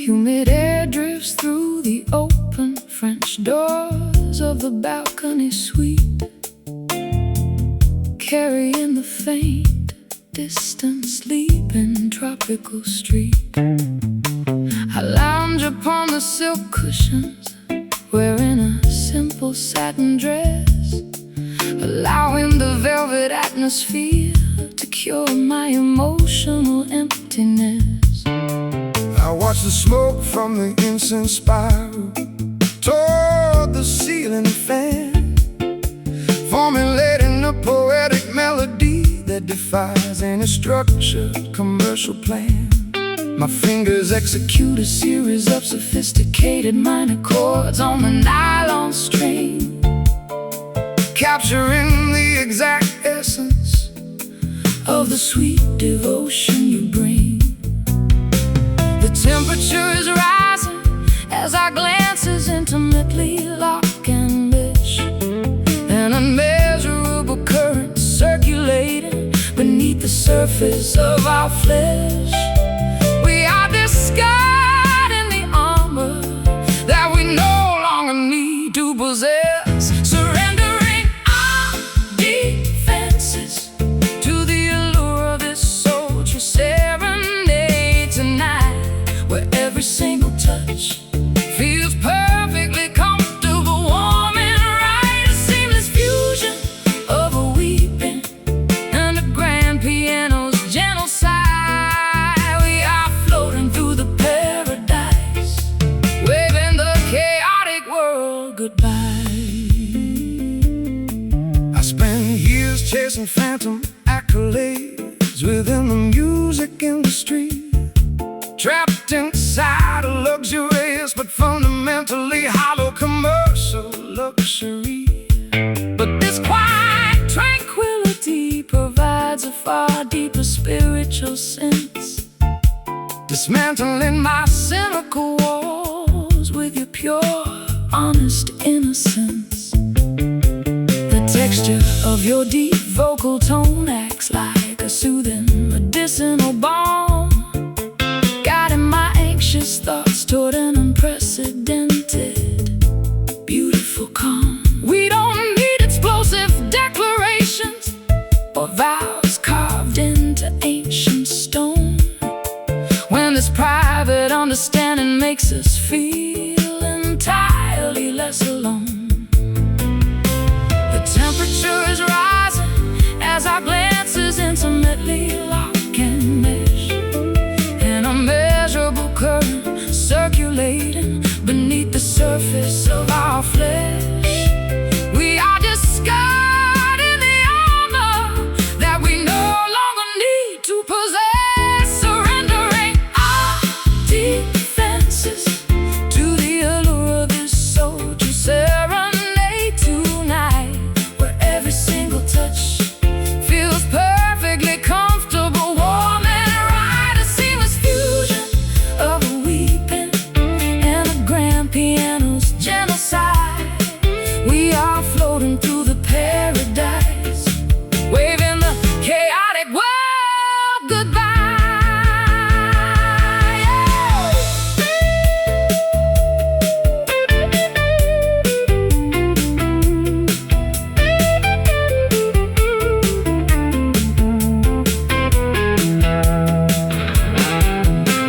Humid air drifts through the open French doors of the balcony suite, carrying the faint, distant sleep in tropical street. I lounge upon the silk cushions, wearing a simple satin dress, allowing the velvet atmosphere to cure my emotional emptiness. I watch the smoke from the incense spiral toward the ceiling fan, formulating a poetic melody that defies any structured commercial plan. My fingers execute a series of sophisticated minor chords on the nylon string, capturing the exact essence of the sweet devotion you bring. The temperature is rising as our glances intimately lock and mesh, an unmeasurable current circulating beneath the surface of our flesh. We are discarding the armor that we no longer need to possess, surrendering our defenses to the allure of this sultry serenade tonight, where every single touch feels perfectly comfortable, warm and right. A seamless fusion of a weeping and a grand piano's gentle sigh. We are floating through the paradise, waving the chaotic world goodbye. I spent years chasing phantom accolades within the music industry, trapped inside a luxurious but fundamentally hollow commercial luxury. But this quiet tranquility provides a far deeper spiritual sense, dismantling my cynical walls with your pure, honest innocence. The texture of your deep vocal tone acts like a soothing medicinal balm, guiding my anxious thoughts toward an unprecedented, beautiful calm. We don't need explosive declarations or vows carved into ancient stone, when this private understanding makes us feel entirely less alone. The temperature is rising as our glances intimately lock and mesh, an unmeasurable current circulating beneath the surface of our flesh. We are discarding the armor that we no longer need to possess, surrendering our defenses to the allure of this sultry serenade tonight, where every single touch feels perfectly comfortable, warm and right. A seamless fusion of a weeping and a grand piano's gentle sigh. We are floating through the paradise, waving the chaotic world goodbye.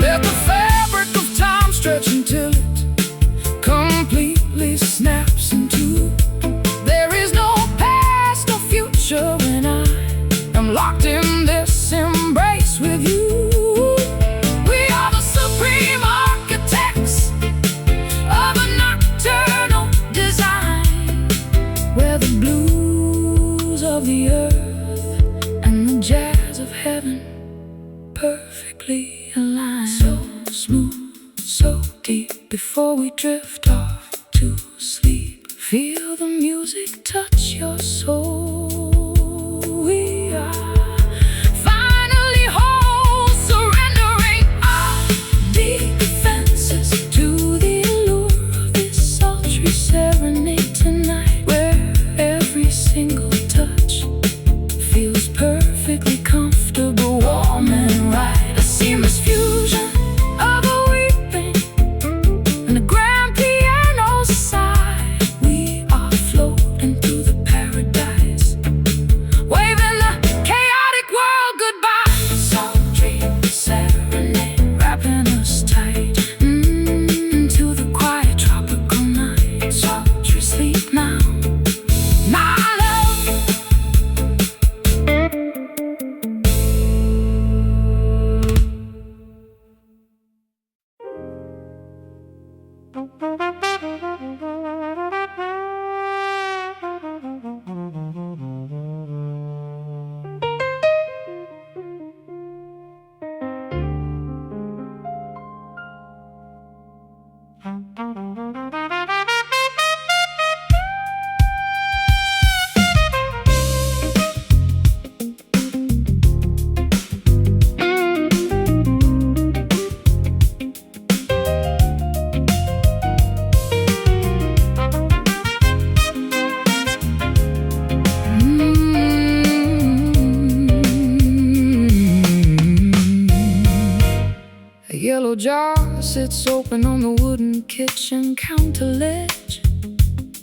Let the fabric of time stretch until it completely snaps in two. There is no past or future when I am locked in this embrace with you. We are the supreme architects of a nocturnal design, where the blues of the earth and the jazz of heaven heaven, perfectly aligned. So smooth, so deep, before we drift off to sleep. Feel the music touch your soul. We are finally whole, surrendering our deep defenses to the allure of this sultry serenade tonight, where every single touch feels perfectly comfortable, warm and right. A seamless fusion of a weeping and a grand piano side. We are floating through the paradise, waving the chaotic world goodbye. Sultry serenade, wrapping us tight into the quiet tropical night. Sultry sleep now, my love. A yellow jar sits open on the wooden kitchen counter ledge,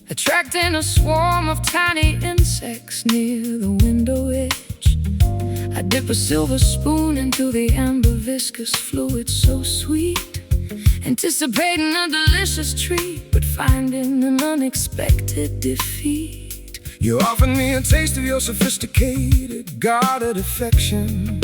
attracting a swarm of tiny insects near the window edge. I dip a silver spoon into the amber viscous fluid so sweet, anticipating a delicious treat, but finding an unexpected defeat. You offered me a taste of your sophisticated, guarded affection,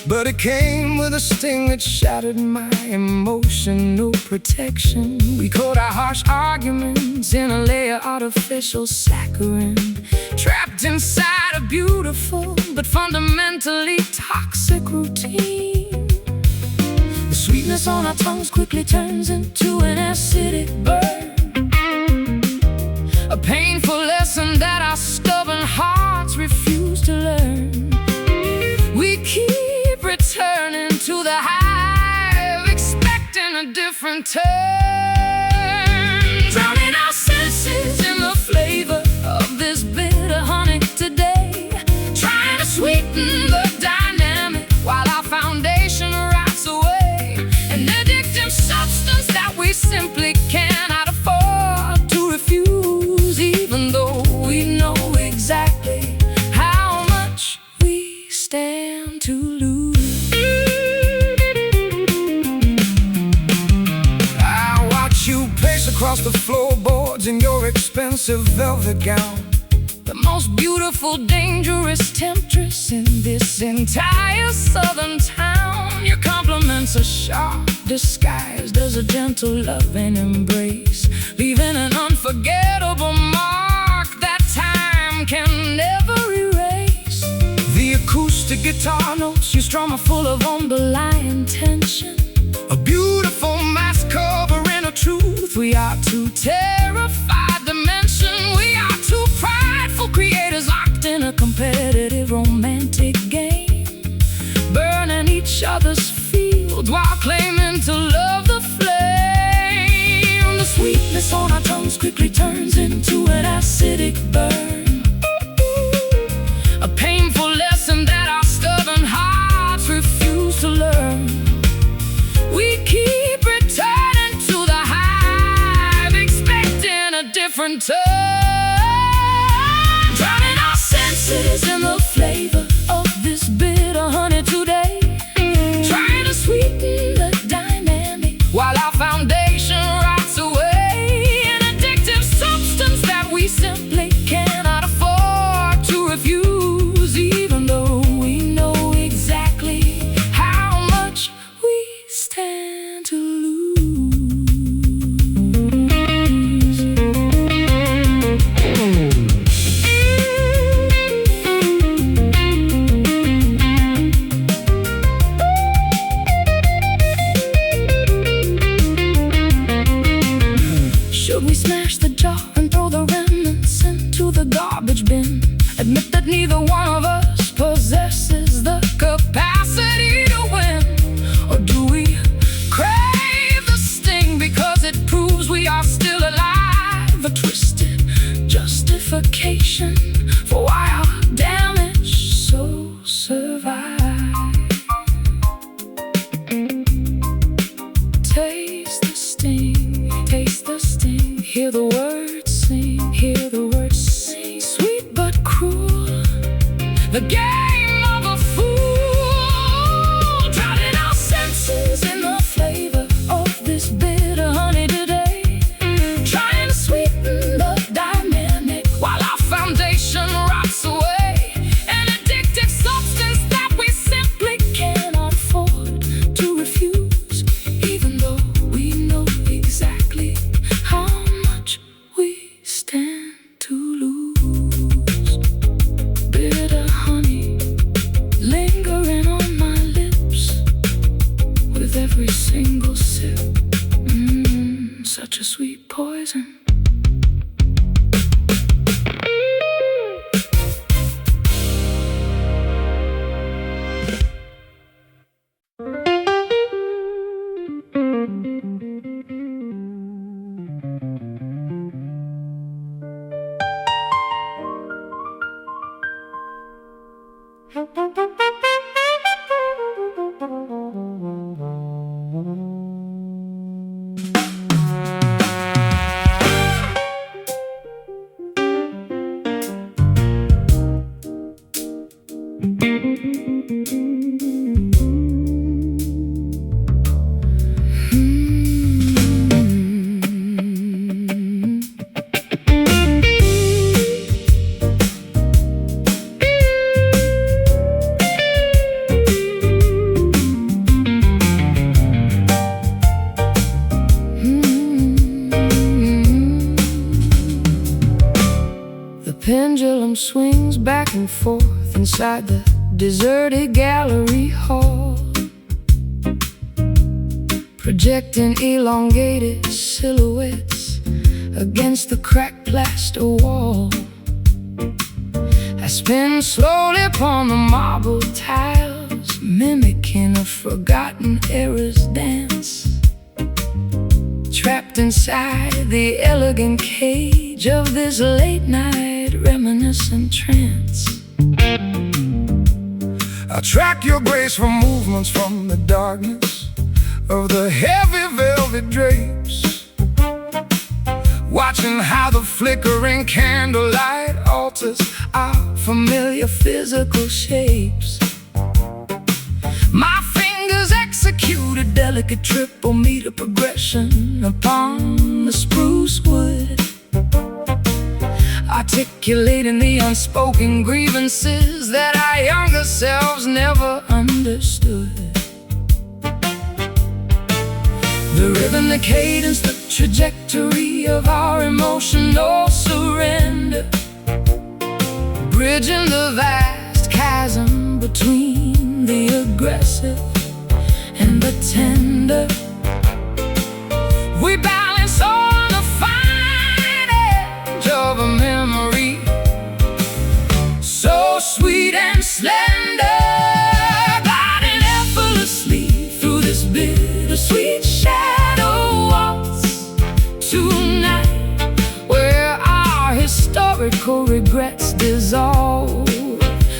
but it came with a sting that shattered my emotional protection. We caught our harsh arguments in a layer of artificial saccharine, trapped inside a beautiful but fundamentally toxic routine. The sweetness on our tongues quickly turns into an acidic burn, a painful lesson that our stubborn hearts refuse to learn. We keep returning to the hive, expecting a different turn, drowning our senses in the flavor of this bitter honey today, trying to sweeten the dynamic while our foundation rots away, an addictive substance that we simply cannot afford to refuse, even though we know exactly how much we stand to lose. Across the floorboards in your expensive velvet gown, the most beautiful, dangerous temptress in this entire southern town. Your compliments are sharp, disguised as a gentle loving embrace, leaving an unforgettable mark that time can never erase. The acoustic guitar notes you strum are full of underlying tension, a beautiful mask covering a truth we are too terrified to mention. We are two prideful creators locked in a competitive romantic game, burning each other's fields while claiming to love the flame. The sweetness on our tongues quickly turns into an acidic burn, a painful lesson that our stubborn hearts refuse to learn. We keep returning to the hive, expecting a different turn, drowning our senses in the flavor of this bitter honey today, trying to sweeten the dynamic while our foundation rots away, an addictive substance that we simply cannot afford to refuse, even though we know exactly how much we stand to lose. justification for why our damaged souls survive. Taste the sting, hear the words sing, hear the words sing. Sweet but cruel, the game of a fool, drowning our senses in the flavor of this bitter honey today, trying to sweeten the dynamic while our foundation rots away, an addictive substance that we simply cannot afford to refuse, even though we know exactly how much we stand to lose. Bitter honey lingering on my lips with every single sip, such a sweet poison. Pendulum swings back and forth inside the deserted gallery hall, projecting elongated silhouettes against the cracked plaster wall. I spin slowly upon the marble tiles, mimicking a forgotten era's dance, trapped inside the elegant cage of this late-night reminiscent trance. I track your graceful movements from the darkness of the heavy velvet drapes, watching how the flickering candlelight alters our familiar physical shapes. My fingers execute a delicate triple meter progression upon the spruce wood, articulating the unspoken grievances that our younger selves never understood. The rhythm, the cadence, the trajectory of our emotional surrender, bridging the vast chasm between the aggressive and the tender. We balance on the fine edge of a memory, so sweet and slender, gliding effortlessly through this bittersweet shadow waltz tonight, where our historical regrets dissolve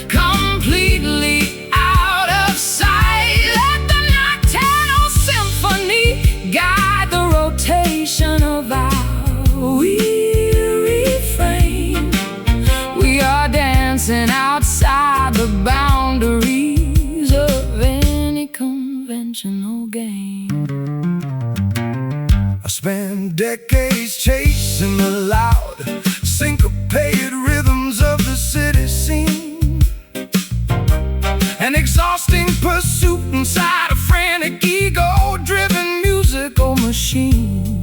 completely out of sight. Let the nocturnal symphony guide the rotation of our weary frame. We are dancing outside the boundaries of any conventional game. I spent decades chasing the loud, syncopated rhythms of the city scene, an exhausting pursuit inside a frantic, ego-driven musical machine.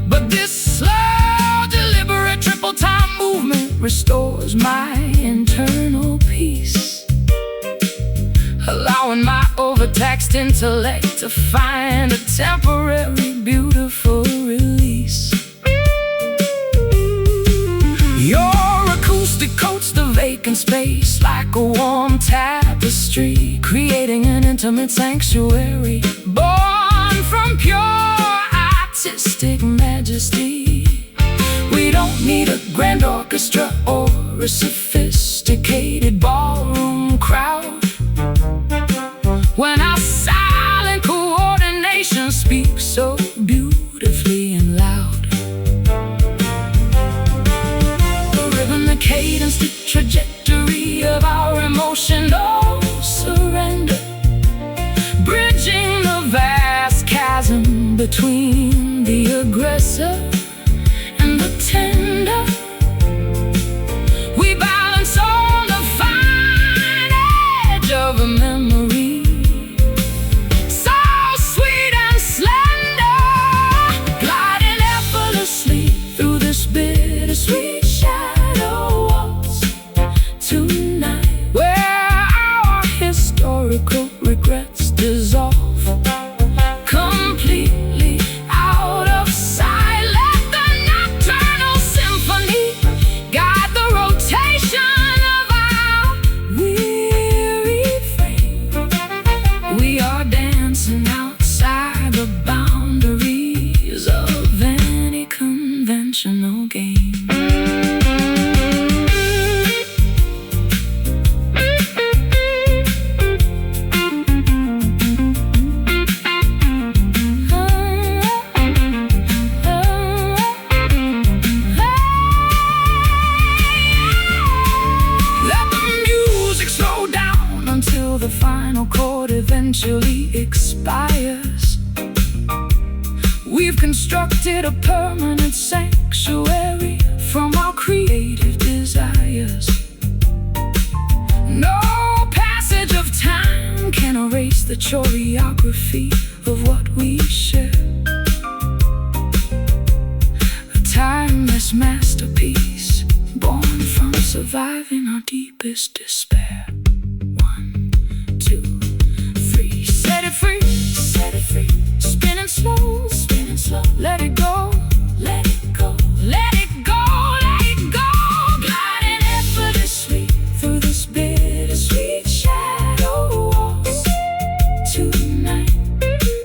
But this slow, deliberate, triple-time movement restores my internal peace, allowing my overtaxed intellect to find a temporary, beautiful release. Your acoustic coats the vacant space like a warm tapestry, creating an intimate sanctuary born from pure artistic majesty. We don't need a grand orchestra or a sophisticated ballroom crowd. When our silent coordination speaks so beautifully and loud, the rhythm, the cadence, the trajectory of our emotional surrender, bridging the vast chasm between the aggressor and the tender. We balance on the fine edge of a memory, so sweet and slender, gliding effortlessly through this bittersweet shadow waltz tonight, where our historical regrets dissolve completely out of sight. Let the nocturnal symphony guide the rotation of our weary frame. We are dancing outside the boundaries of any conventional game. Until the final chord eventually expires, we've constructed a permanent sanctuary from our creative desires. No passage of time can erase the choreography of what we share, a timeless masterpiece born from surviving our deepest despair. Set it free, set it free. Spinning slow, let it go, let it go, let it go, let it go. Gliding effortlessly through this bittersweet shadow waltz tonight,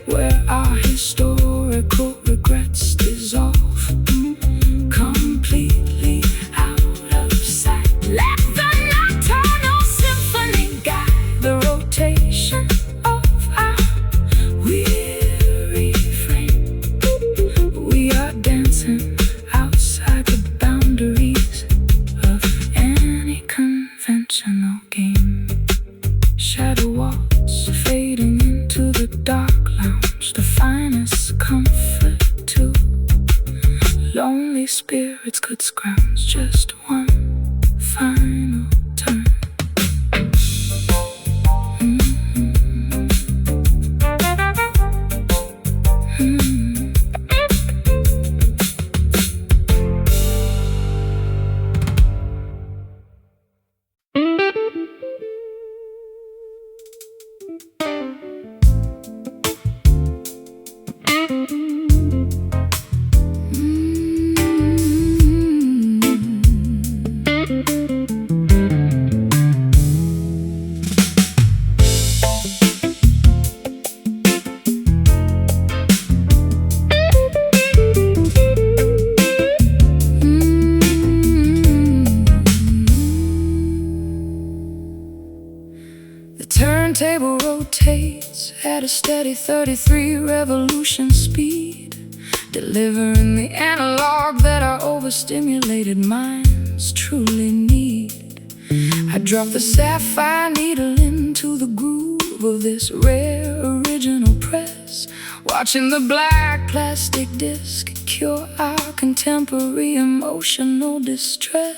where our historical regrets dissolve completely out of sight. Let the nocturnal symphony guide the rotation of our weary frame. We are dancing outside the boundaries of any conventional game. Shadow waltz fading into the dark lounge, the finest comfort too. Lonely spirits could scrounge just one final turn. Turntable rotates at a steady 33 revolution speed, delivering the analog that our overstimulated minds truly need. I drop the sapphire needle into the groove of this rare original press, watching the black plastic disc cure our contemporary emotional distress.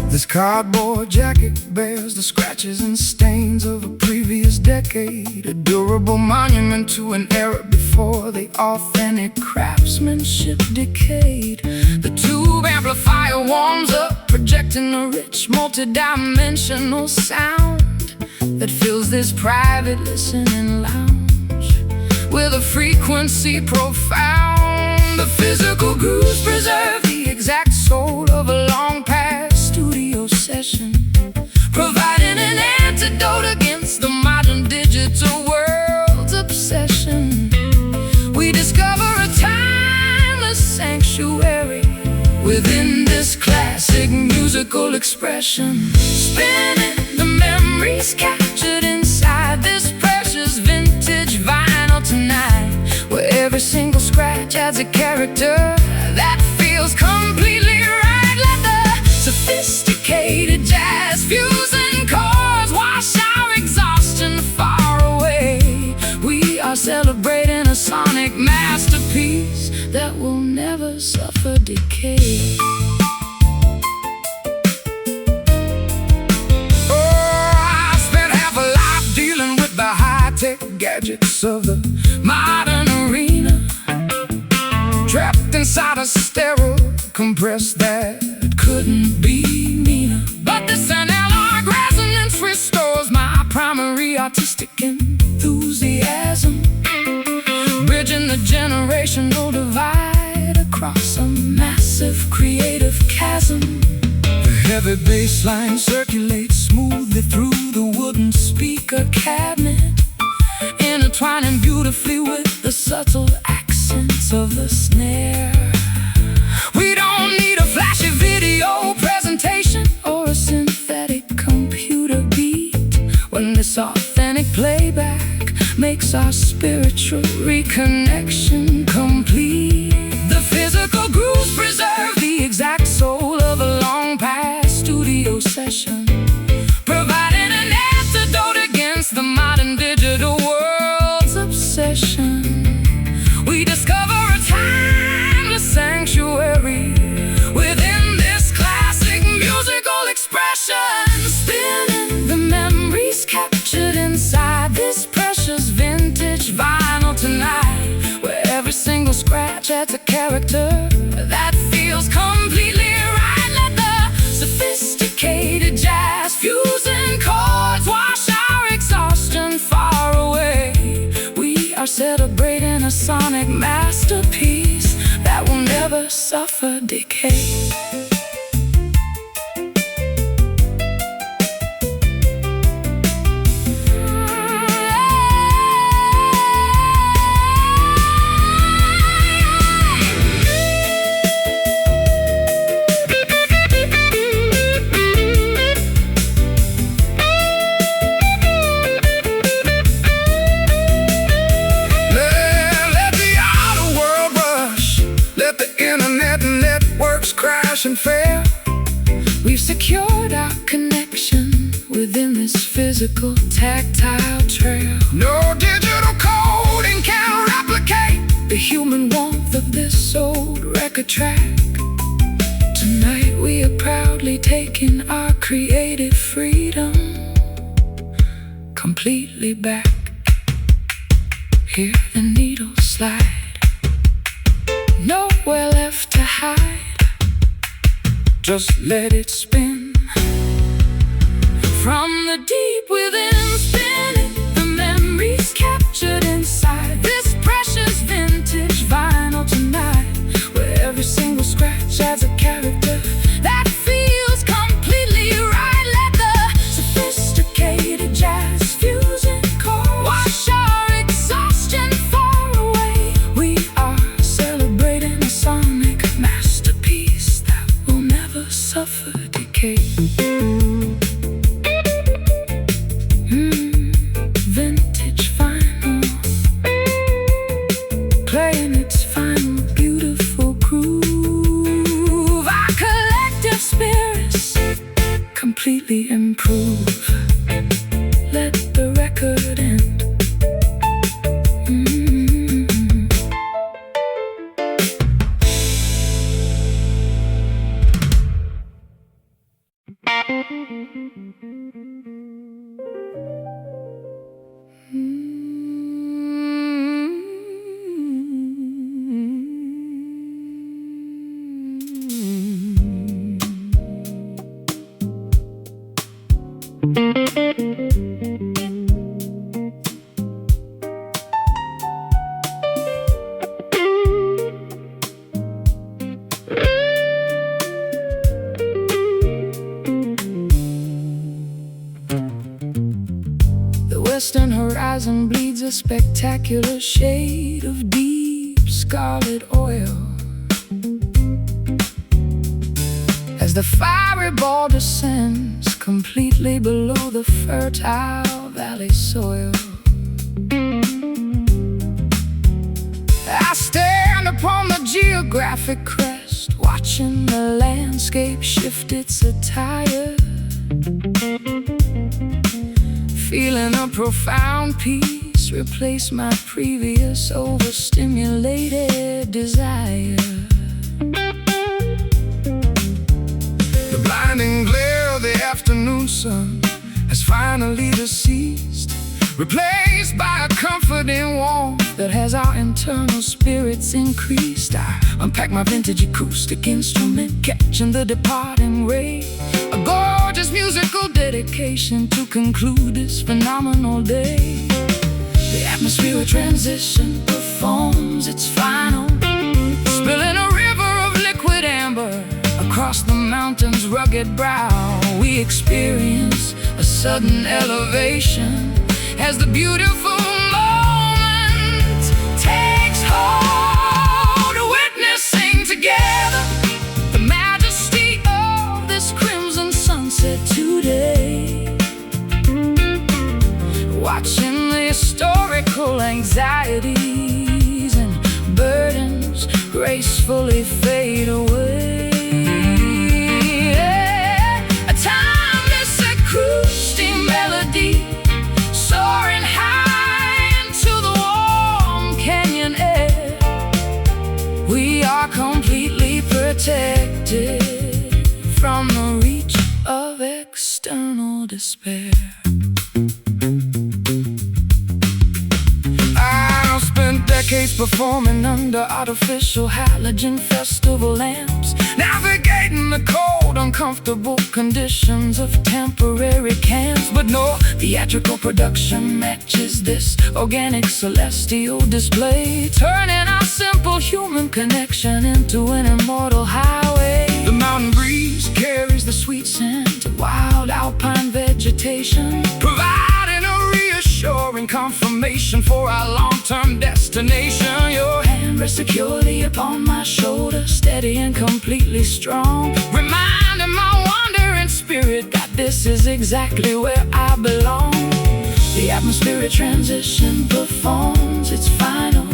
This cardboard jacket bears the scratches and stains of a previous decade, a durable monument to an era before the authentic craftsmanship decayed. The tube amplifier warms up, projecting a rich multi-dimensional sound that fills this private listening lounge with a frequency profound. The physical grooves preserve the exact soul of a long past studio session, providing an antidote against the modern digital world's obsession. We discover a timeless sanctuary within this classic musical expression. Spinning the memories captured inside this precious vintage vinyl tonight, where every single scratch adds a character that feels completely right. Let the sophisticated jazz fusing chords wash our exhaustion far away. We are celebrating a sonic masterpiece that will never suffer decay. Gadgets of the modern arena, trapped inside a sterile compress that couldn't be meaner. But this analog resonance restores my primary artistic enthusiasm, bridging the generational divide across a massive creative chasm. The heavy bass line circulates smoothly through the wooden speaker cabinet, intertwining beautifully with the subtle accents of the snare. We don't need a flashy video presentation or a synthetic computer beat when this authentic playback makes our spiritual reconnection complete. The physical grooves preserve the exact soul of a long past studio session, providing an antidote against the modern digital world's obsession. We discover a timeless sanctuary within this classic musical expression. Spinning the memories captured inside this precious vintage vinyl tonight, where every single scratch adds a character that feels completely right. Let the sophisticated jazz fusing chords wash our exhaustion far away. We are celebrating a sonic masterpiece that will never suffer decay. Crash and fail. We've secured our connection within this physical tactile trail. No digital coding can replicate the human warmth of this old record track. Tonight we are proudly taking our creative freedom completely back. Hear the needle slide, nowhere left to hide. Just let it spin from the deep within. Spinning the memories captured inside this precious vintage vinyl tonight, where every single scratch adds a character that feels completely right. Let the sophisticated jazz fusion chords wash our exhaustion far away. We are celebrating a sonic masterpiece that will never suffer decay. Vintage vinyl, playing its final beautiful groove. Our collective spirits completely improve. Let the record end. The western horizon bleeds a spectacular shade of deep scarlet oil. as the fiery ball descends completely below the fertile valley soil. I stand upon the geographic crest, watching the landscape shift its attire, feeling a profound peace replace my previous overstimulated desire. The blinding glare of the afternoon sun has finally deceased, replaced by a comforting warmth that has our internal spirits increased. I unpack my vintage acoustic instrument, catching the departing ray, a gorgeous musical dedication to conclude this phenomenal day. The atmospheric transition performs its final, spilling a river of liquid amber across the mountain's rugged brow. We experience a sudden elevation as the beautiful moment takes hold, witnessing together the majesty of this crimson sunset today, watching the historical anxieties and burdens gracefully fade away. A timeless acoustic melody soaring high into the warm canyon air. We are completely protected from the reach of external despair. I've spent decades performing under artificial halogen festival lamps, navigating the cold, uncomfortable conditions of temporary camps. But no theatrical production matches this organic celestial display, turning our simple human connection into an immortal highway. The mountain breeze carries the sweet scent of wild alpine vegetation, providing a reassuring confirmation for our long-term destination. Your hand rests securely upon my shoulder, steady and completely strong, reminding my wandering spirit that this is exactly where I belong. The atmospheric transition performs its final,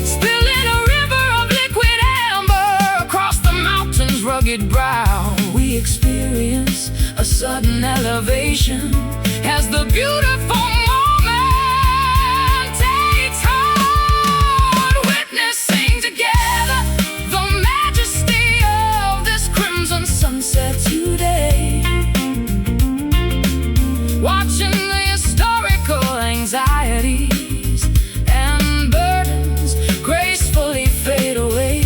spilling a river of liquid amber across the mountain's rugged brow. We experience a sudden elevation as the beautiful moment takes hold, witnessing together the majesty of this crimson sunset today, watching the historical anxieties and burdens gracefully fade away.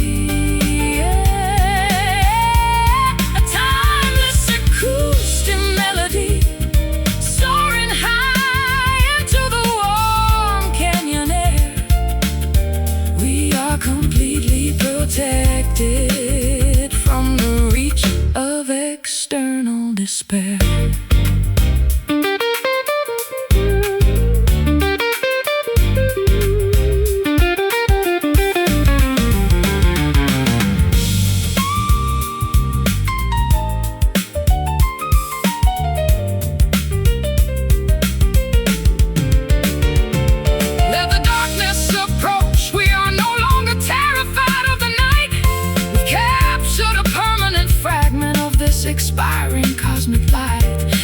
A timeless acoustic melody soaring high into the warm canyon air. We are completely protected from the reach of external despair. Let the darkness approach, we are no longer terrified of the night. We've captured a permanent fragment of this expiring cosmic light,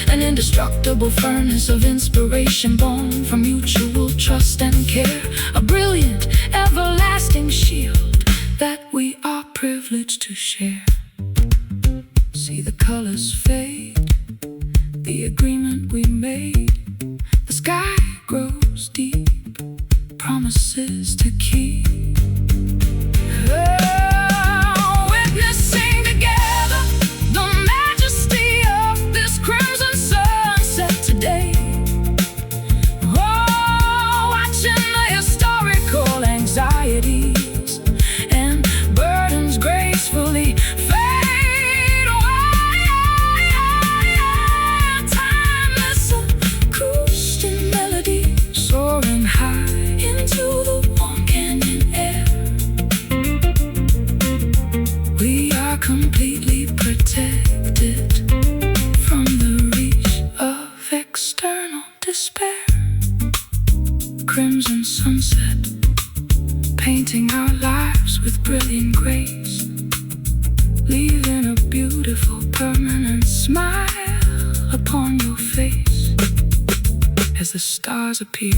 an indestructible furnace of inspiration born from mutual trust and care, a brilliant, everlasting shield that we are privileged to share. See the colors fade, the agreement we made, the sky grows deep, promises to keep. Witnessing together the majesty of this crimson sunset today. Watching the historical anxieties and burdens gracefully fade away. Timeless acoustic melody soaring high into the warm canyon air. as the stars appear.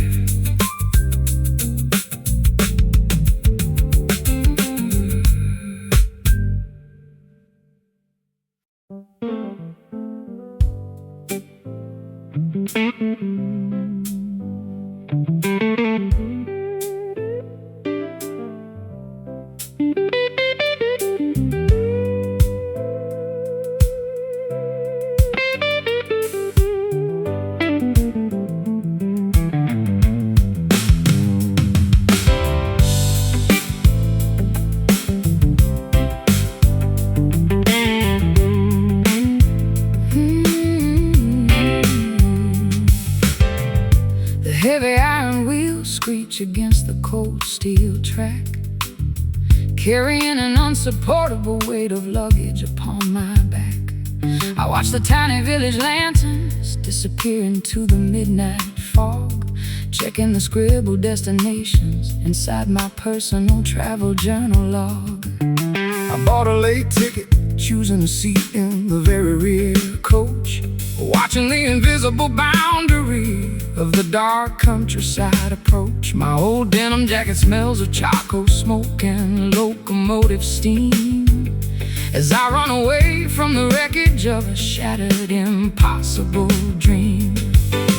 Heavy iron wheels screech against the cold steel track, carrying an unsupportable weight of luggage upon my back. I watch the tiny village lanterns disappear into the midnight fog, checking the scribbled destinations inside my personal travel journal log. I bought a late ticket, choosing a seat in the very rear coach, watching the invisible boundary of the dark countryside approach. My old denim jacket smells of charcoal smoke and locomotive steam as I run away from the wreckage of a shattered, impossible dream.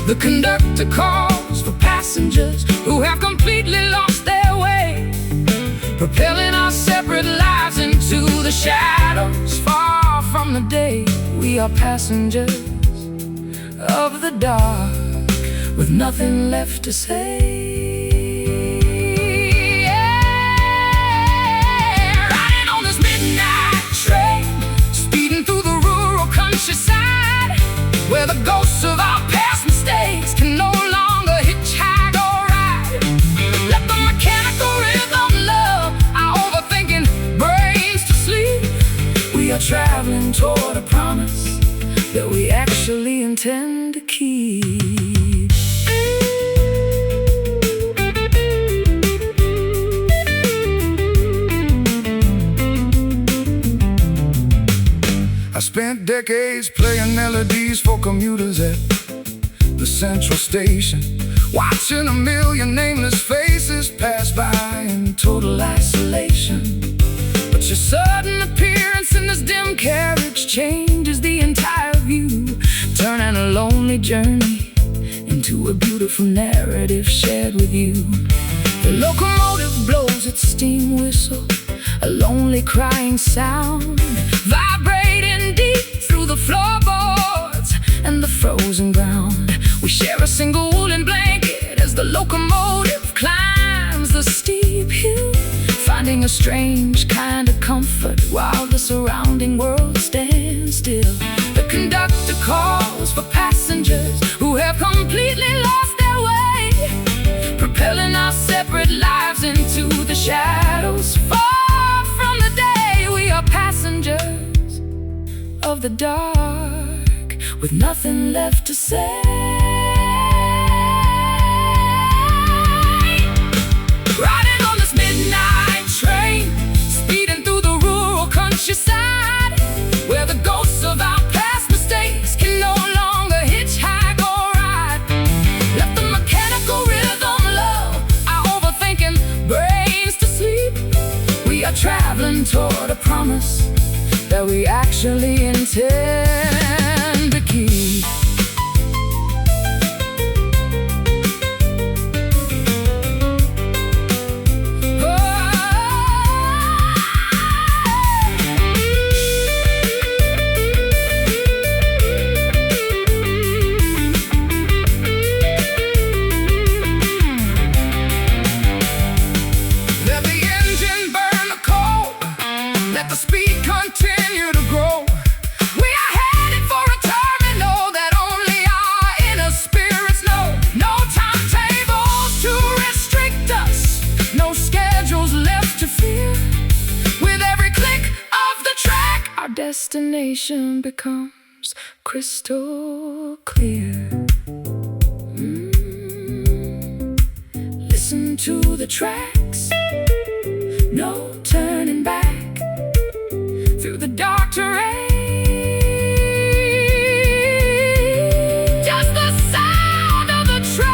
The conductor calls for passengers who have completely lost their way, propelling our separate lives into the shadows, far from the day. We are passengers of the dark, with nothing left to say. Yeah. Riding on this midnight train, speeding through the rural countryside, where the ghosts of our past mistakes can no longer hitchhike or ride. Let the mechanical rhythm lull our overthinking brains to sleep. We are traveling toward a promise that we actually intend to keep. I spent decades playing melodies for commuters at the central station, watching a million nameless faces pass by in total isolation. But your sudden appearance in this dim carriage changes the entire view, turning a lonely journey into a beautiful narrative shared with you. The locomotive blows its steam whistle, a lonely crying sound, vibrating deep through the floorboards and the frozen ground. We share a single woolen blanket as the locomotive climbs the steep hill, finding a strange kind of comfort while the surrounding world stands still. The conductor calls for passengers who have completely lost their way, propelling our separate lives into the shadows, far from the day. We are passengers of the dark, with nothing left to say. Riding on this midnight train, speeding through the rural countryside, where the ghosts of our past mistakes can no longer hitchhike or ride. Let the mechanical rhythm lull our overthinking brains to sleep. We are traveling toward a promise that we actually intend to keep. Let the engine burn the coal, let the speed continue to grow. We are headed for a terminal that only our inner spirits know. No timetables to restrict us, no schedules left to fear. With every click of the track, our destination becomes crystal clear. Listen to the tracks, no turning back through the dark terrain. Just the sound of the track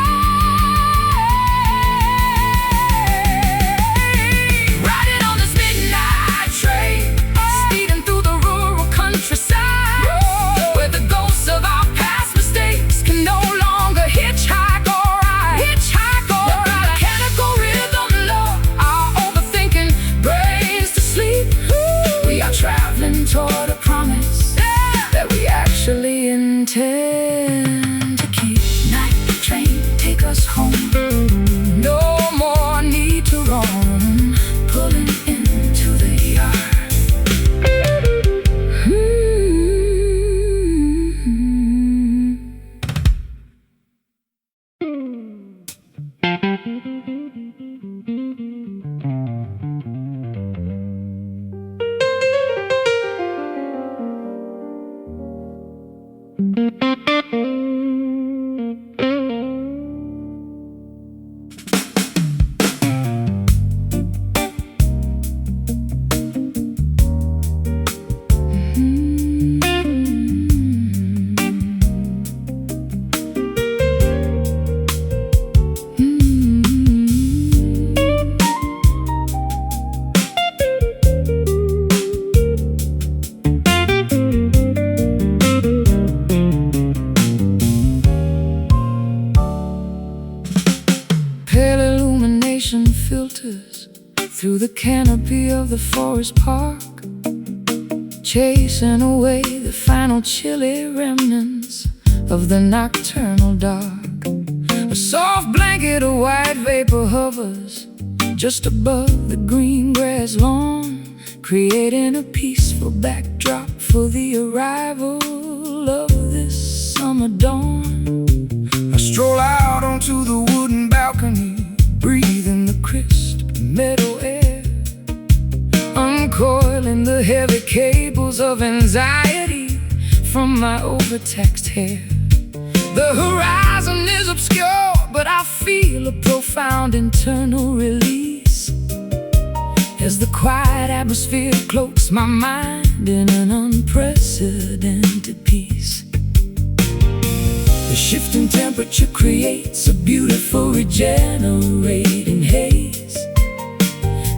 canopy of the forest park, chasing away the final chilly remnants of the nocturnal dark. A soft blanket of white vapor hovers just above the green grass lawn, creating a peaceful backdrop for the arrival of this summer dawn. I stroll out onto the wooden balcony, breathing the crisp meadow air, uncoiling the heavy cables of anxiety from my overtaxed hair. The horizon is obscure, but I feel a profound internal release as the quiet atmosphere cloaks my mind in an unprecedented peace. The shifting temperature creates a beautiful regenerating haze,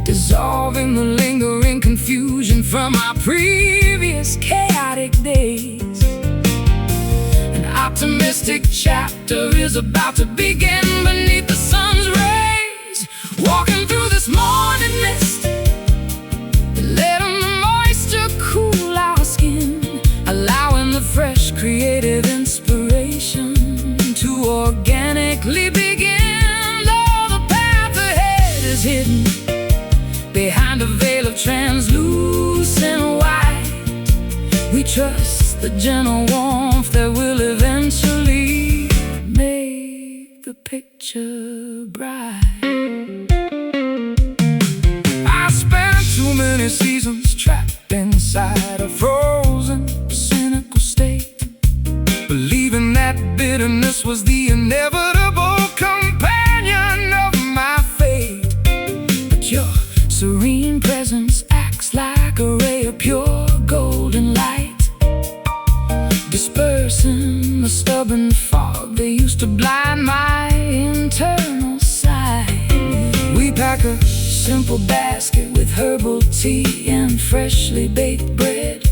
dissolving the lingering confusion from our previous chaotic days. An optimistic chapter is about to begin beneath the sun's rays, walking through this morning mist, letting the moisture cool our skin, allowing the fresh creative inspiration to organically begin. Though the path ahead is hidden behind a veil of translucent white, we trust the gentle warmth that will eventually make the picture bright. I spent too many seasons trapped inside a frozen, cynical state, believing that bitterness was the inevitable companion of my fate. But your serene presence acts like a ray of pure golden light, dispersing the stubborn fog that used to blind my internal sight. We pack a simple basket with herbal tea and freshly baked bread,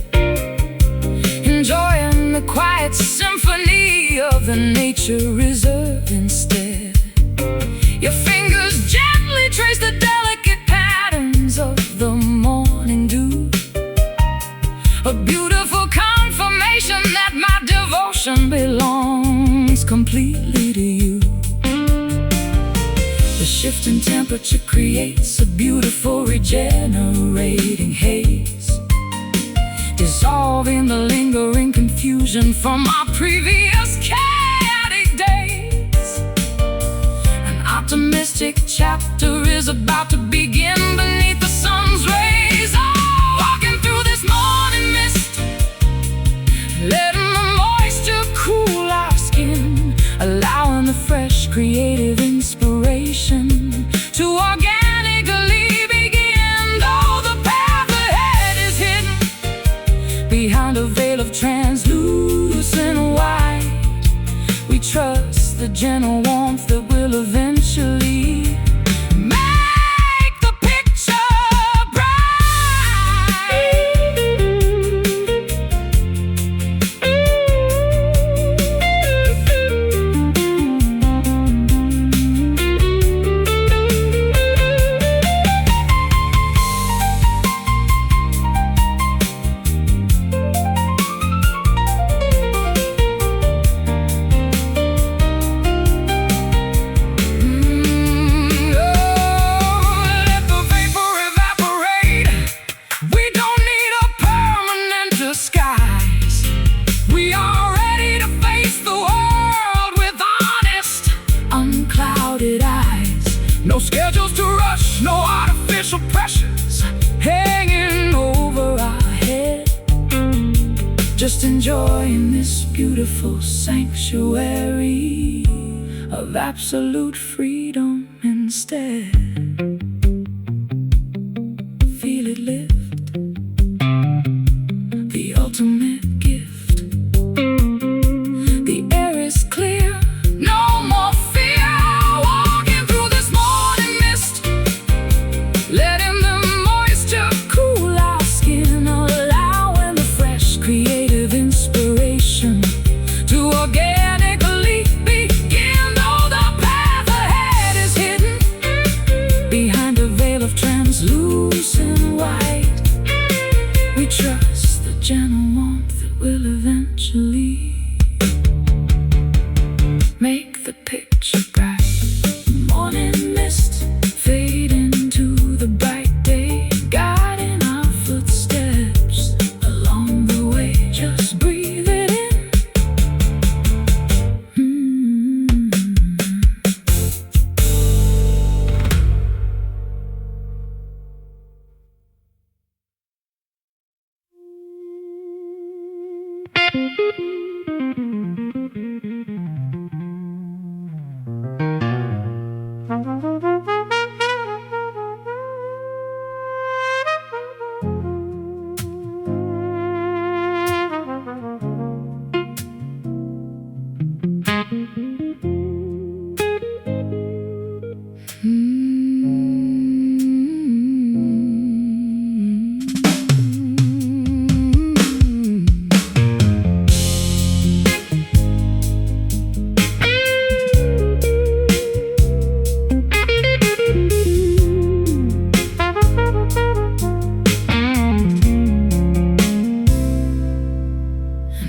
enjoying the quiet symphony of the nature reserve instead. Your fingers gently trace the delicate patterns of the morning dew, a beautiful confirmation that my devotion belongs completely to you. The shifting temperature creates a beautiful regenerating haze, dissolving the lingering confusion from our previous chaotic days. An optimistic chapter is about to begin beneath the sun's rays. Oh, walking through this morning mist, letting the moisture cool our skin, allowing the fresh creative inspiration to organically begin. Though the path ahead is hidden behind a veil of translucent white, we trust the gentle warmth that will eventually make the picture schedules to rush, no artificial pressures hanging over our head. Just enjoying this beautiful sanctuary of absolute freedom instead. Feel it lift, the ultimate gift. The air is clear, no more fear. Walking through this morning mist, letting the moisture cool our skin, allowing the fresh creative inspiration to organically begin. Though the path ahead is hidden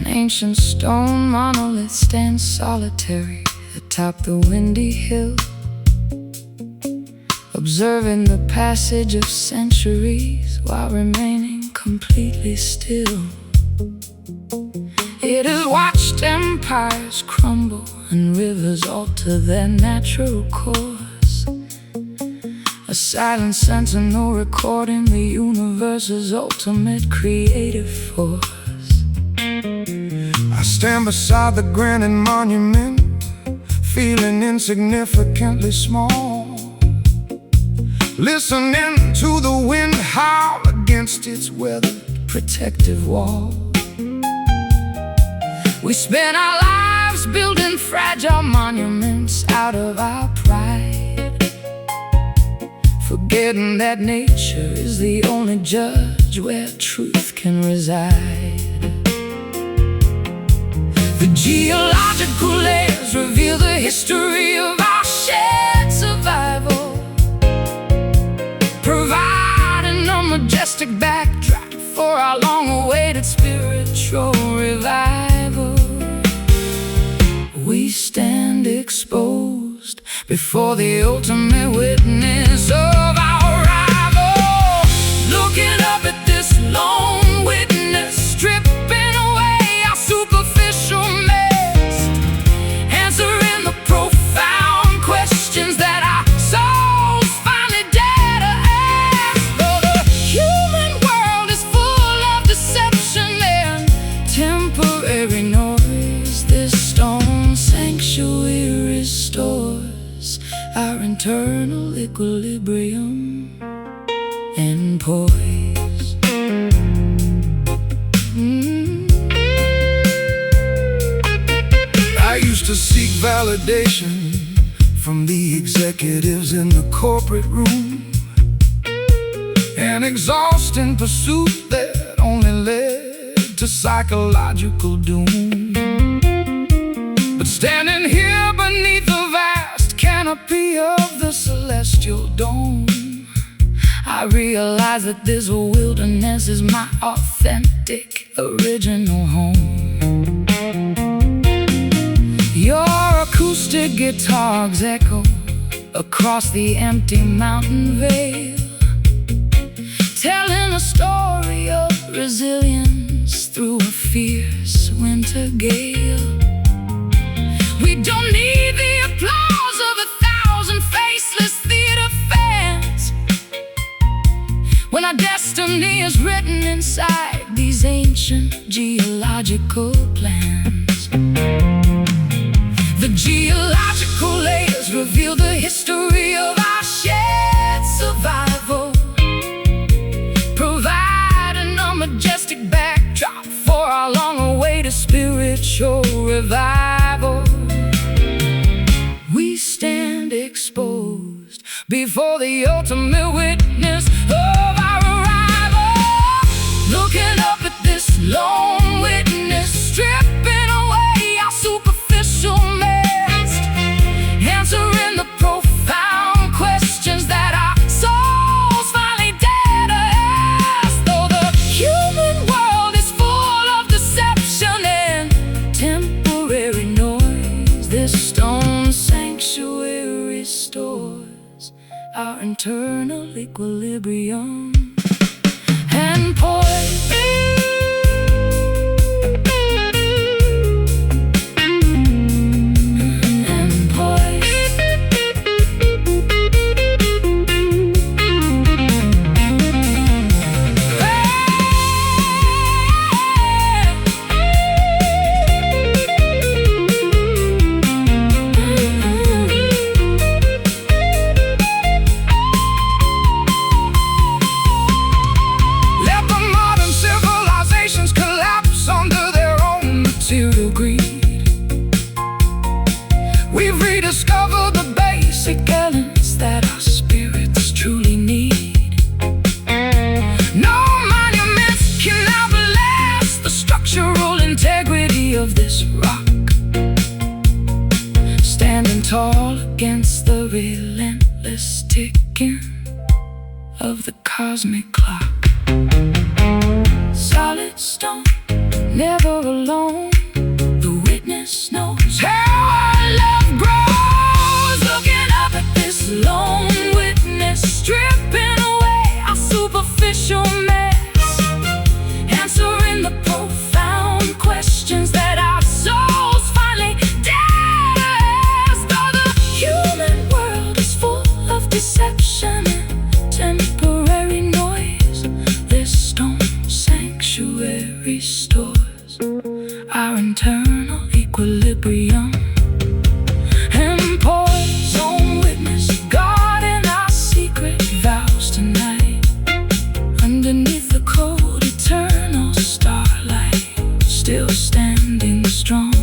Ancient stone monolith stands solitary atop the windy hill, observing the passage of centuries while remaining completely still. It has watched empires crumble and rivers alter their natural course, a silent sentinel recording the universe's ultimate creative force. I stand beside the granite monument, feeling insignificantly small, listening to the wind howl against its weathered Protective wall. We spend our lives building fragile monuments out of our pride, forgetting that nature is the only judge where truth can reside. The geological layers reveal the history of our shared survival, providing a majestic backdrop for our long-awaited spiritual revival. We stand exposed before the ultimate witness of our arrival, looking up at this lone witness, stripping away our superficial mist, answering the profound questions that our souls finally dare to ask. Though the human world is full of deception and temporary noise, this stone sanctuary restores our internal equilibrium and poise. I used to seek validation from the executives in the corporate room, an exhausting pursuit that only led to psychological doom. But standing here beneath the vast canopy of the celestial dome, I realize that this wilderness is my authentic, original home. Your acoustic guitars echo across the empty mountain vale, telling a story of resilience through a fierce winter gale. We don't need the applause of 1,000 faceless theater fans when our destiny is written inside these ancient geological plans. The geological layers reveal the history of our shared survival, providing a majestic backdrop for our long-awaited spiritual revival. We stand exposed before the ultimate witness of our arrival, looking up at this lone witness, stripping away our superficial mist, answering the profound questions that our souls finally dare to ask. Though the human world is full of deception and temporary noise, this stone sanctuary restores our internal equilibrium and poise. this rock, standing tall against the relentless ticking of the cosmic clock. Solid stone, never alone, the witness knows how our love grows. Looking up at this lone witness, stripping away our superficial mess, answering the profound questions that our souls finally dare to ask. Though the human world is full of deception and temporary noise, this stone sanctuary restores our internal equilibrium and pours on witness, God in our secret vows tonight. Underneath the cold eternal starlight, still standing strong.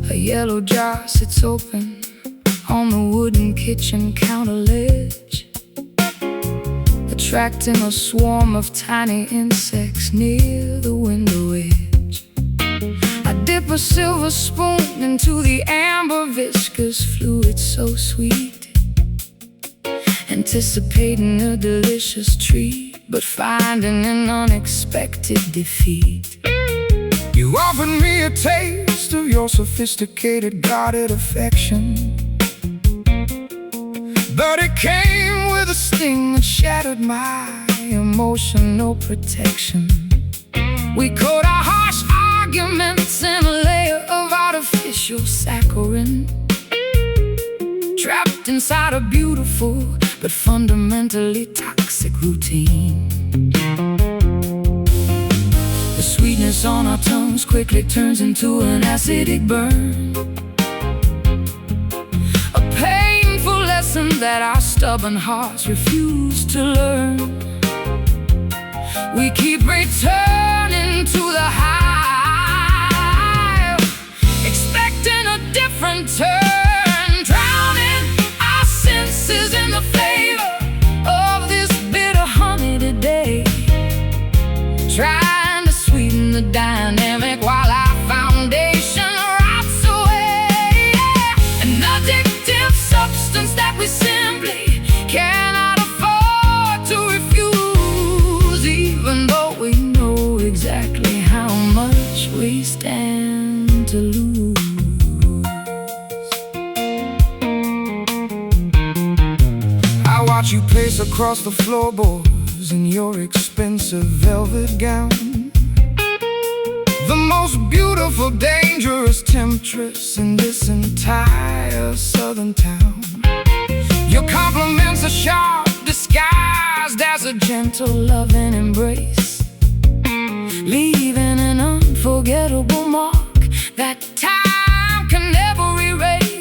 A yellow jar sits open on the wooden kitchen counter ledge, attracting a swarm of tiny insects near the window edge. I dip a silver spoon into the amber viscous fluid so sweet, anticipating a delicious treat, but finding an unexpected defeat. You offered me a taste of your sophisticated, guarded affection, but it came with a sting that shattered my emotional protection. We caught our harsh arguments in a layer of artificial saccharin, trapped inside a beautiful but fundamentally toxic routine. The sweetness on our tongues quickly turns into an acidic burn, a painful lesson that our stubborn hearts refuse to learn. We keep returning to the hive, expecting a different turn, drowning our senses in the flavor of this bitter honey today, trying to sweeten the dynamic while our foundation rots away. An addictive substance that we simply cannot afford to refuse, even though we know exactly how much we stand to lose. I watch you pace across the floorboards in your expensive velvet gown, the most beautiful, dangerous temptress in this entire southern town. Your compliments are sharp, disguised as a gentle, loving embrace, leaving an unforgettable mark that time can never erase.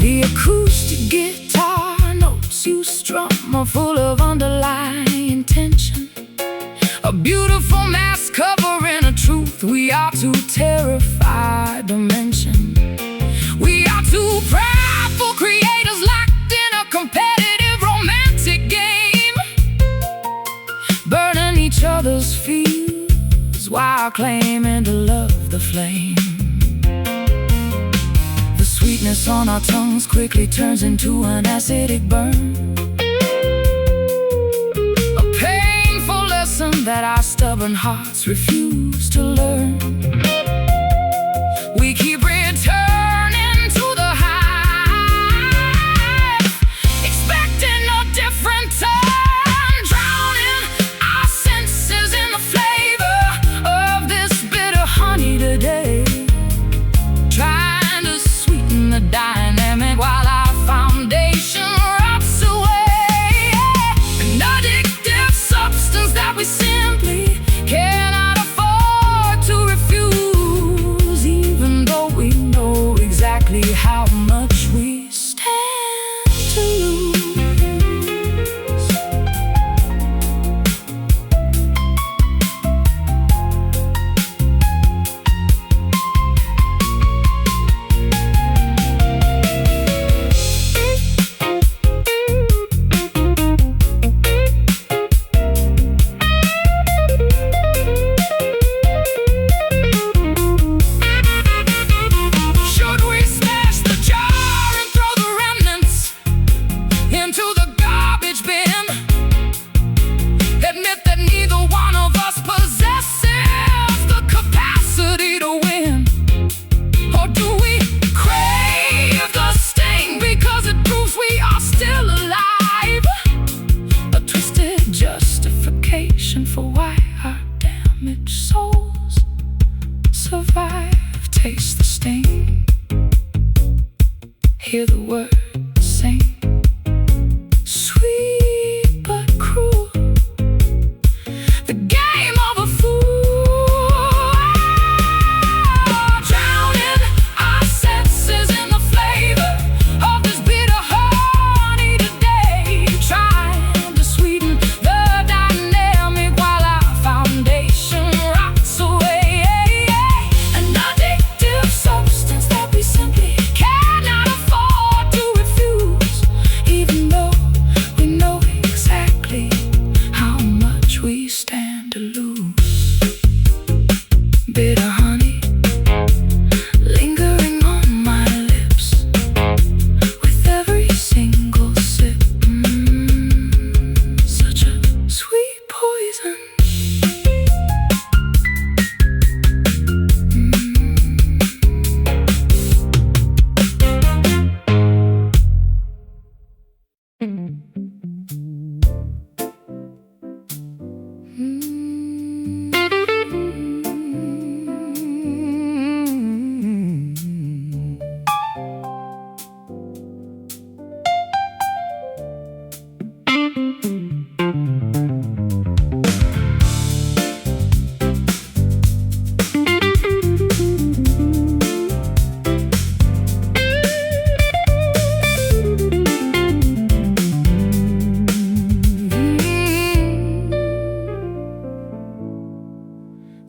The acoustic guitar notes you strum are full of underlying tension, a beautiful mask covering a truth we are too terrified to mention. We are two prideful creators locked in a competitive romantic game, burning each other's fuse while claiming to love the flame. The sweetness on our tongues quickly turns into an acidic burn, that our stubborn hearts refuse to learn. taste the sting, hear the words sing, sweet but cruel, the game of a fool, drowning our senses in the flavor of this bitter honey today, trying to sweeten the dynamic while our foundation rots away, an addictive substance that we simply cannot afford to refuse, even though we know exactly how much we stand to lose. Bitter honey lingering on my lips with every single sip, such a sweet poison.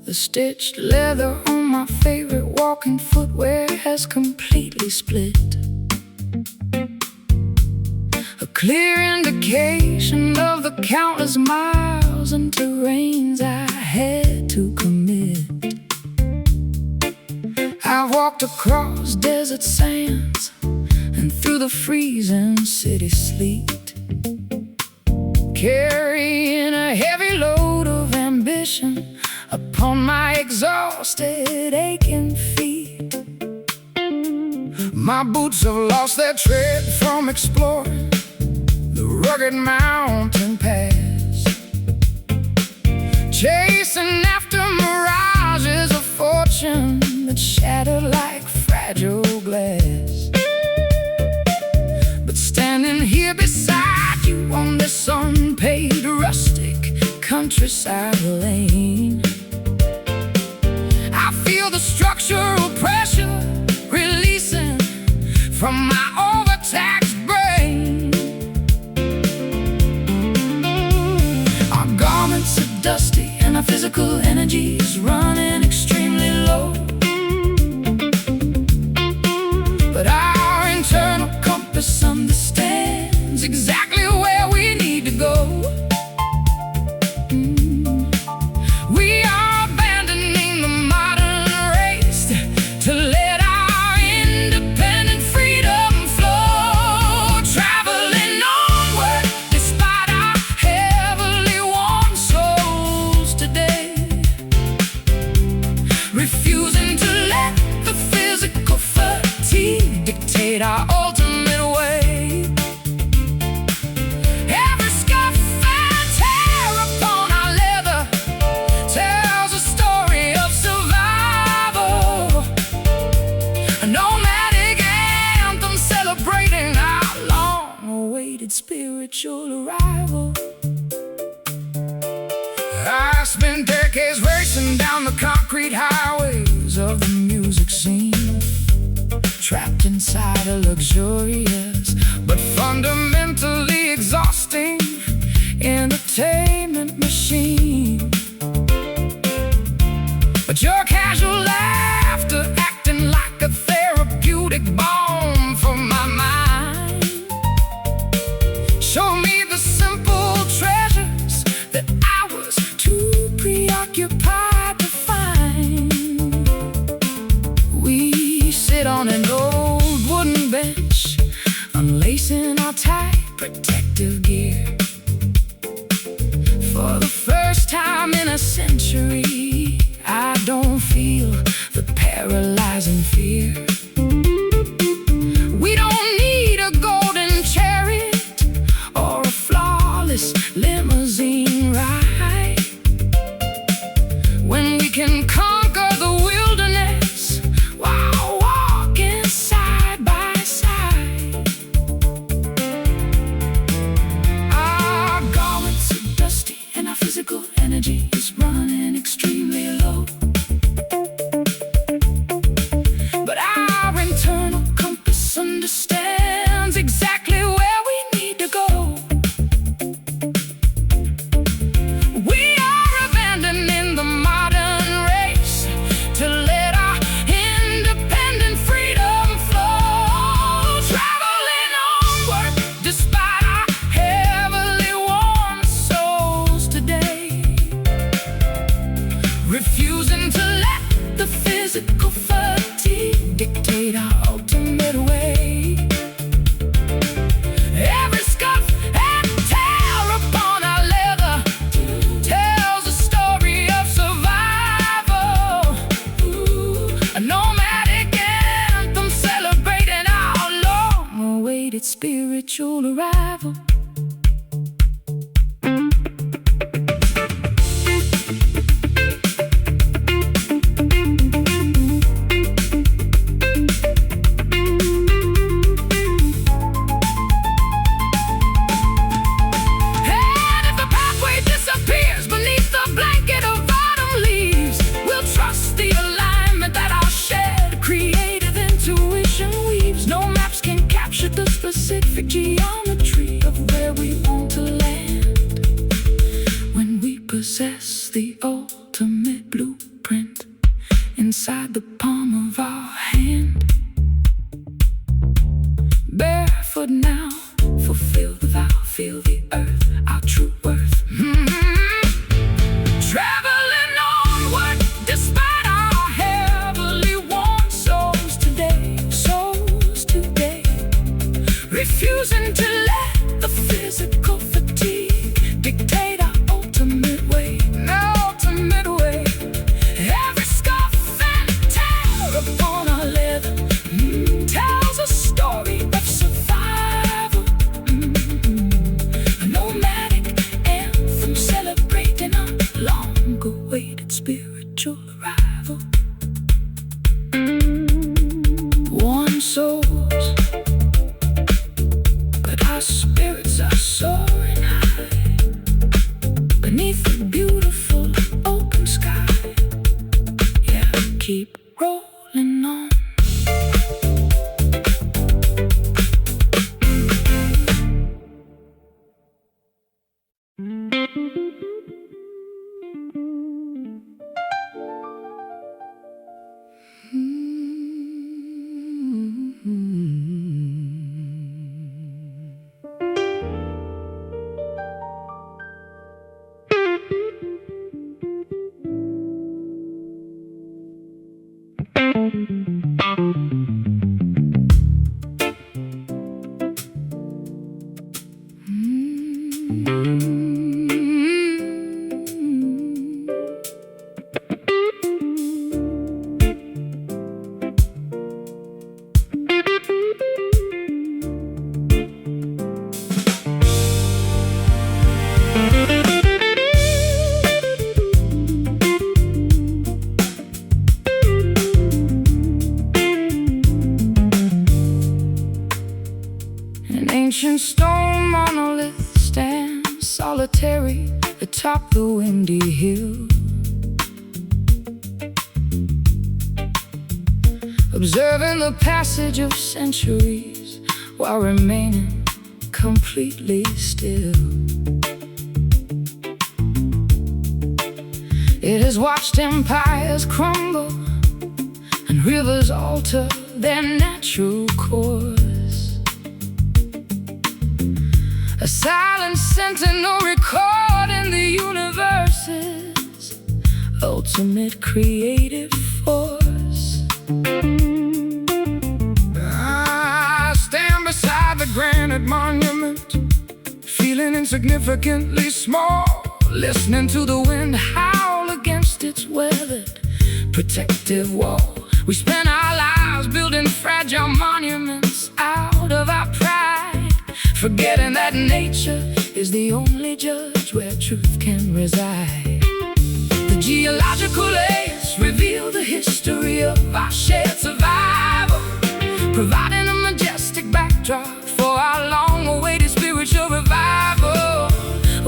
The stitched leather on my favorite walking footwear has completely split, a clear indication of the countless miles and terrains I had to commit. I've walked across desert sands and through the freezing city sleet, carrying a heavy load of ambition upon my exhausted, aching feet. My boots have lost their tread from exploring the rugged mountain pass, chasing after mirages of fortune that shatter like fragile glass. But standing here beside you on this unpaid rustic countryside lane, I feel the structural pressure releasing from my overtaxed brain. Our garments are dusty and our physical energy is running extremely low, but our internal compass understands exactly where we need to go. We are abandoning the modern race to let our independent freedom flow, traveling onward despite our heavily worn souls today, refusing to let the physical fatigue dictate our ultimate way. Every scuff and tear upon our leather tells a story of survival, a nomadic anthem celebrating our long-awaited spiritual arrival. I spent decades racing down the concrete highways of the music scene, trapped inside a luxurious but fundamentally exhausting entertainment machine. But your casual laughter acting like a therapeutic balm for my mind, show me the simple treasures that I was too preoccupied to find. We sit on an old wooden bench, unlacing our tight protective gear. For the first time in a century, I don't feel the paralyzing fear. We don't need a golden chariot or a flawless limousine ride when we can conquer the wilderness while await spiritual arrival. The specific geometry of where we want to land. When we possess the ultimate blueprint inside the palm of our hand. Barefoot now, fulfill the vow, feel the earth, our true worth. Traveling onward despite our heavily worn souls today. Refusing to let the physical fatigue dictate our ultimate way. Every scuff and tear upon our leather tells a story of survival. A nomadic anthem celebrating our long-awaited spiritual arrival. Worn souls, our spirits are soaring high beneath the beautiful open sky. Yeah, keep rolling on. Ancient stone monolith stands solitary atop the windy hill, observing the passage of centuries while remaining completely still. It has watched empires crumble and rivers alter their natural course. A silent sentinel recording the universe's ultimate creative force. I stand beside the granite monument, feeling insignificantly small, listening to the wind howl against its weathered protective wall. We spend our lives building fragile monuments out of our pride, forgetting that nature is the only judge where truth can reside. The geological layers reveal the history of our shared survival, providing a majestic backdrop for our long-awaited spiritual revival.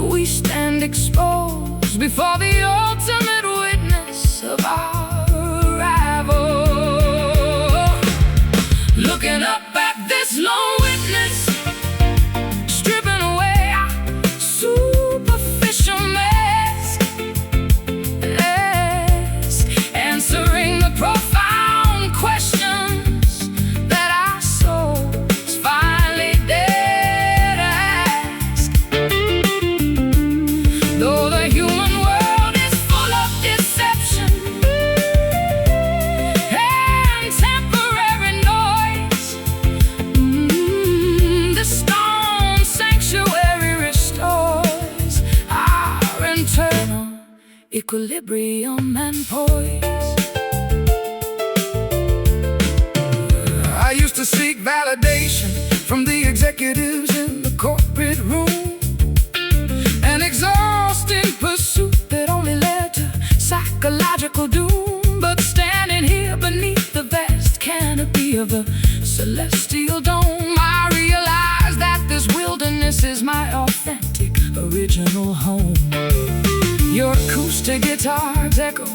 We stand exposed before the ultimate witness of our arrival, looking up at this lone witness, stripping away our superficial mask, answering the profound questions that our souls finally dare ask. Though the human world is full of deception and temporary noise, the stone sanctuary restores our internal equilibrium and poise. I used to seek validation from the executives in the corporate room. An exhausting pursuit that only led to psychological doom. But standing here beneath the vast canopy of a celestial dome, I realize that this wilderness is my authentic, original home. Your acoustic guitars echo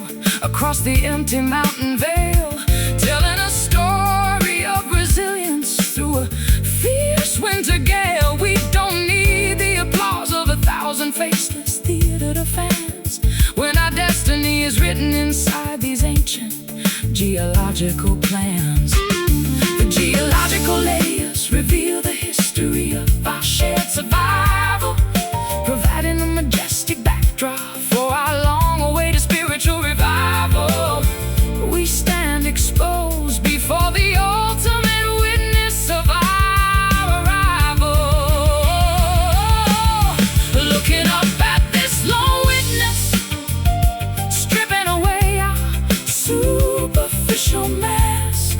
across the empty mountain vale, telling a story of resilience through a fierce winter gale. We don't need the applause of 1,000 faceless theater fans when our destiny is written inside these ancient geological plans. The geological layers reveal the history of our shared survival, providing a majestic backdrop for our long-awaited spiritual revival. We stand exposed before the ultimate witness of our arrival, looking up at this lone witness, stripping away our superficial mask,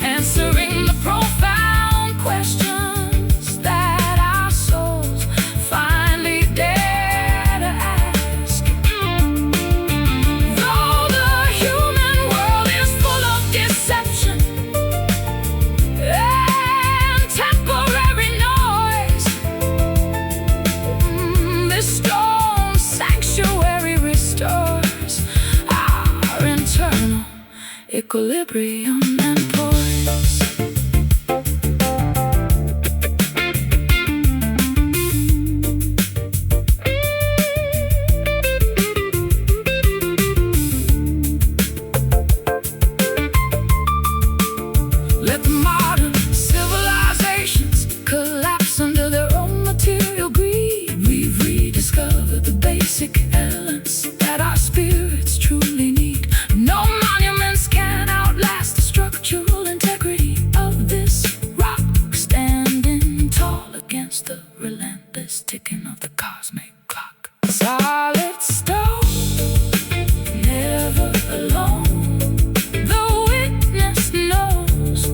answering the profound questions that our souls finally dare to ask. Though the human world is full of deception and temporary noise, this stone sanctuary restores our internal equilibrium and poise. Let the modern civilizations collapse under their own material greed. We've rediscovered the basic elements that our spirits truly need. No monuments can outlast the structural integrity of this rock, standing tall against the relentless ticking of the cosmic clock. Solid stone, never alone. The witness knows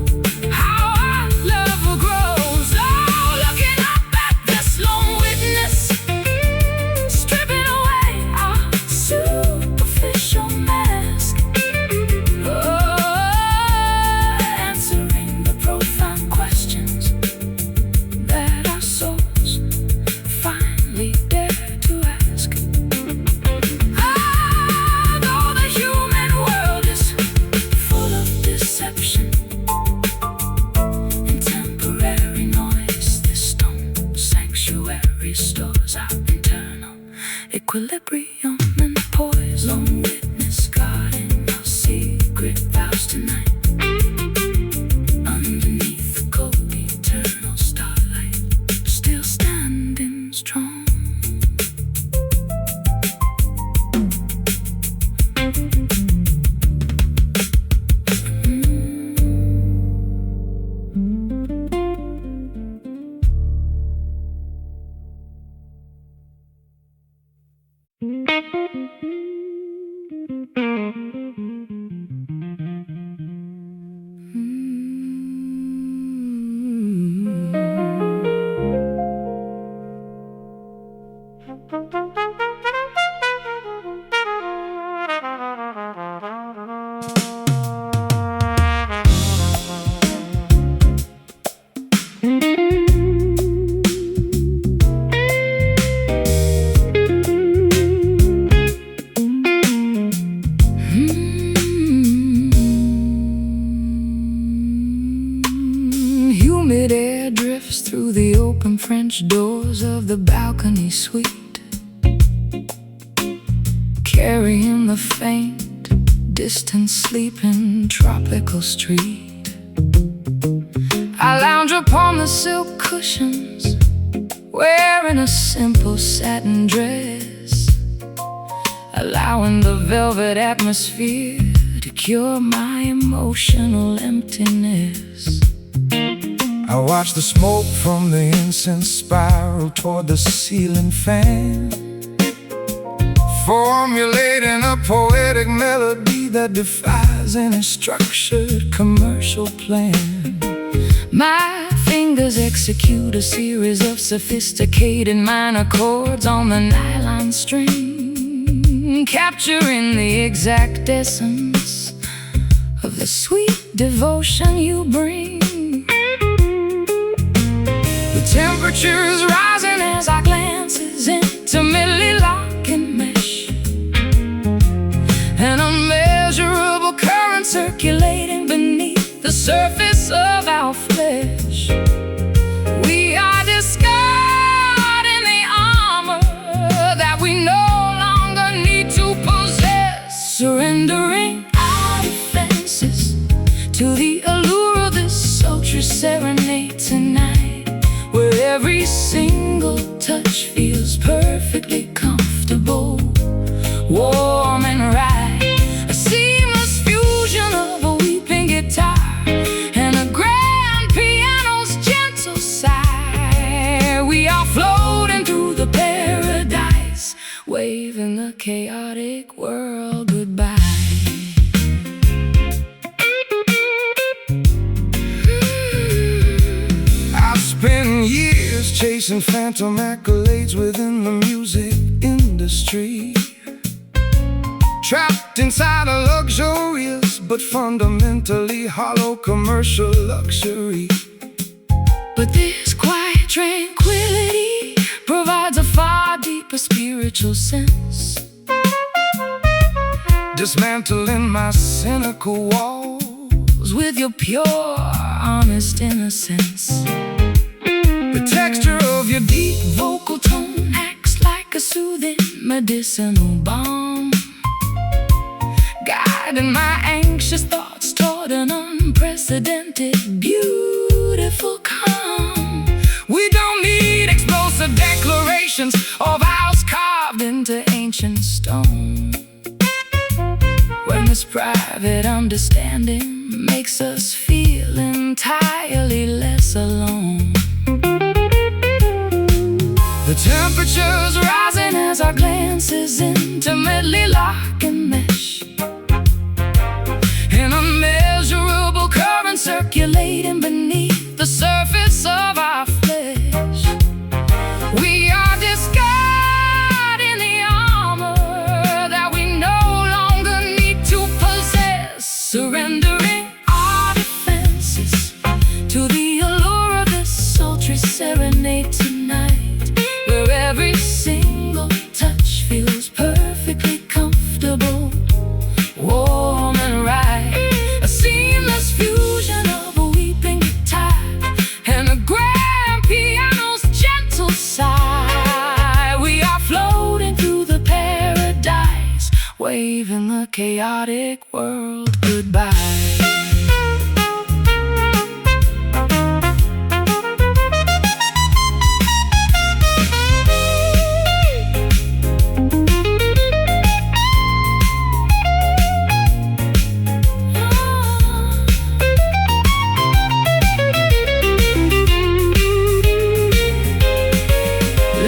how our love grows. Oh, looking up at this lone witness, stripping away our superficial mask, answering the profound questions that our souls finally dare to ask. Though the human world is full of deception and temporary noise, this stone sanctuary stores our internal equilibrium and poise. Lone witness guarding our secret vows tonight, underneath the cold eternal starlight, still standing strong. Humid air drifts through the open French doors of the balcony suite, carrying the faint, distant sleeping tropical street. I lounge upon the silk cushions, wearing a simple satin dress, allowing the velvet atmosphere to cure my emotional emptiness. I watch the smoke from the incense spiral toward the ceiling fan, formulating a poetic melody melody that defies any structured commercial plan. My fingers execute a series of sophisticated minor chords on the nylon string, capturing the exact essence of the sweet devotion you bring. The temperature is rising as our glances intimately lock and mesh, an unmeasurable current circulating beneath the surface of our flesh. We are discarding the armor that we no longer need to possess, surrendering our defenses to the allure of this sultry serenade tonight, where every single touch feels perfectly comfortable, warm and right. A seamless fusion of a weeping guitar and a grand piano's gentle sigh. We are floating through the paradise, waving the chaotic world goodbye. I've spent years chasing phantom accolades within the music industry, trapped inside a luxurious but fundamentally hollow commercial luxury. But this quiet tranquility provides a far deeper spiritual sense, Dismantling my cynical walls with your pure, honest innocence. the texture of your deep Vocal tone acts like a soothing medicinal balm, guiding my anxious thoughts toward an unprecedented, beautiful calm. We don't need explosive declarations Or vows carved into ancient stone, when this private understanding makes us feel entirely less alone. The Temperatures rising as our glances intimately lock and mesh, an unmeasurable current circulating beneath the surface of our flesh. We are discarding the armor that we no longer need to possess, surrendering our defenses to the allure of this sultry serenade tonight, where every single touch feels perfectly comfortable, warm and right. A seamless fusion of a weeping guitar and a grand piano's gentle sigh. We are floating through the paradise, waving the chaotic world goodbye.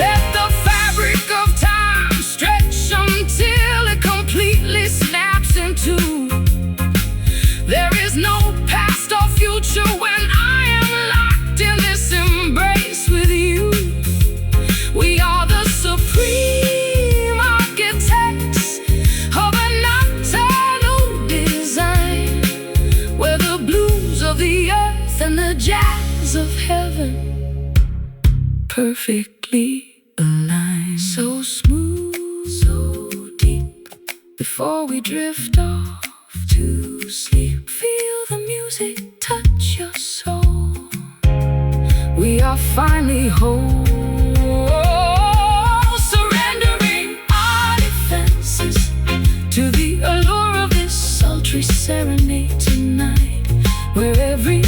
Let the fabric of time stretch until it completely snaps in two. There is no past or future when I am locked in this embrace with you. We are the supreme architects of a nocturnal design, where the blues of the earth and the jazz of heaven perfectly align. So smooth, so deep, before we drift off to sleep. Feel the music touch your soul. We are finally whole, surrendering our defenses to the allure of this sultry serenade tonight, where every